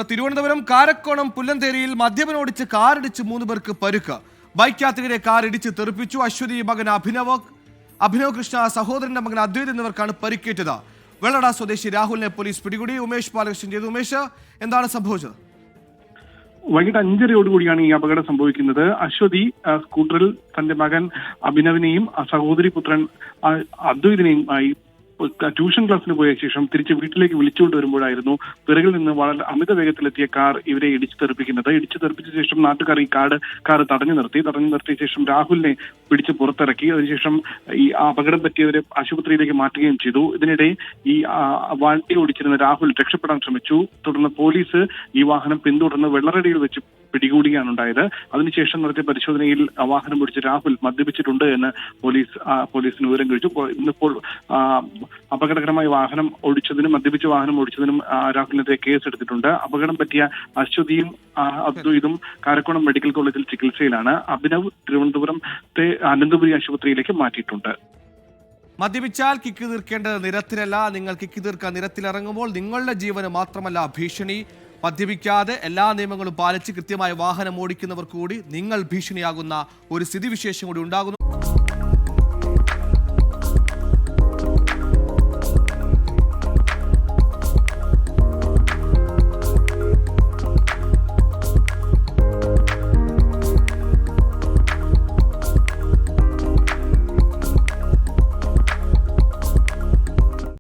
തിരുവനന്തപുരം കാരക്കോണം പുല്ലന്തേരിയിൽ മദ്യപനോടിച്ച് കാറിടിച്ച് 3 പേർക്ക് പരുക്ക്. ബൈക്ക് യാത്രികരെ കാർ ഇടിച്ച് തെറിപ്പിച്ചു. അശ്വതി മകൻ അഭിനവ് കൃഷ്ണ, സഹോദരന്റെ മകൻ അദ്വൈത് എന്നിവർക്കാണ് പരിക്കേറ്റത്. വെള്ളട സ്വദേശി രാഹുലിനെ പോലീസ് പിടികൂടി. ഉമേഷ് ബാലകൃഷ്ണൻ ചെയ്തു. ഉമേഷ്, എന്താണ് സംഭവിച്ചത്? വൈകിട്ട് 5:30 ഈ അപകടം സംഭവിക്കുന്നത്. അശ്വതി സ്കൂട്ടറിൽ തന്റെ മകൻ അഭിനവിനെയും സഹോദരി പുത്രൻ അദ്വൈതിനെയും ട്യൂഷൻ ക്ലാസ്സിന് പോയ ശേഷം തിരിച്ച് വീട്ടിലേക്ക് വിളിച്ചുകൊണ്ട് വരുമ്പോഴായിരുന്നു പിറകിൽ നിന്ന് വളരെ അമിത വേഗത്തിലെത്തിയ കാർ ഇവരെ ഇടിച്ചു തെറിപ്പിക്കുന്നത്. ഇടിച്ചു തെറിപ്പിച്ച ശേഷം നാട്ടുകാർ ഈ കാർ തടഞ്ഞു നിർത്തിയ ശേഷം രാഹുലിനെ പിടിച്ച് പുറത്തിറക്കി. അതിനുശേഷം ഈ അപകടം പറ്റിയവരെ ആശുപത്രിയിലേക്ക് മാറ്റുകയും ചെയ്തു. ഇതിനിടെ ഈ വണ്ടി ഓടിച്ചിരുന്ന രാഹുൽ രക്ഷപ്പെടാൻ ശ്രമിച്ചു. തുടർന്ന് പോലീസ് ഈ വാഹനം പിന്തുടർന്ന് വെള്ളറടിയിൽ വെച്ച് പിടികൂടുകയാണ് ഉണ്ടായത്. അതിനുശേഷം നടത്തിയ പരിശോധനയിൽ വാഹനം ഓടിച്ച രാഹുൽ മദ്യപിച്ചിട്ടുണ്ട് എന്ന് പോലീസിന് വിവരം കഴിച്ചു. ഇന്നിപ്പോൾ അപകടകരമായ മദ്യപിച്ച വാഹനം ഓടിച്ചതിനും രാഹുലിനെതിരെ കേസെടുത്തിട്ടുണ്ട്. അപകടം പറ്റിയ അശ്വതിയും അദ്വൈതും കാരക്കോണം മെഡിക്കൽ കോളേജിൽ ചികിത്സയിലാണ്. അഭിനവ് തിരുവനന്തപുരത്തെ അനന്തപുരി ആശുപത്രിയിലേക്ക് മാറ്റിയിട്ടുണ്ട്. മദ്യപിച്ചാൽ കിക്ക് തീർക്കേണ്ടത് നിരത്തിലല്ല. നിങ്ങൾ കിക്ക് തീർക്കാൻ നിരത്തിലിറങ്ങുമ്പോൾ നിങ്ങളുടെ ജീവന് മാത്രമല്ല ഭീഷണി. മദ്യപിക്കാതെ എല്ലാ നിയമങ്ങളും പാലിച്ച് കൃത്യമായി വാഹനം ഓടിക്കുന്നവർക്ക് കൂടി നിങ്ങൾ ഭീഷണിയാകുന്ന ഒരു സ്ഥിതിവിശേഷം കൂടി ഉണ്ടാകുന്നു.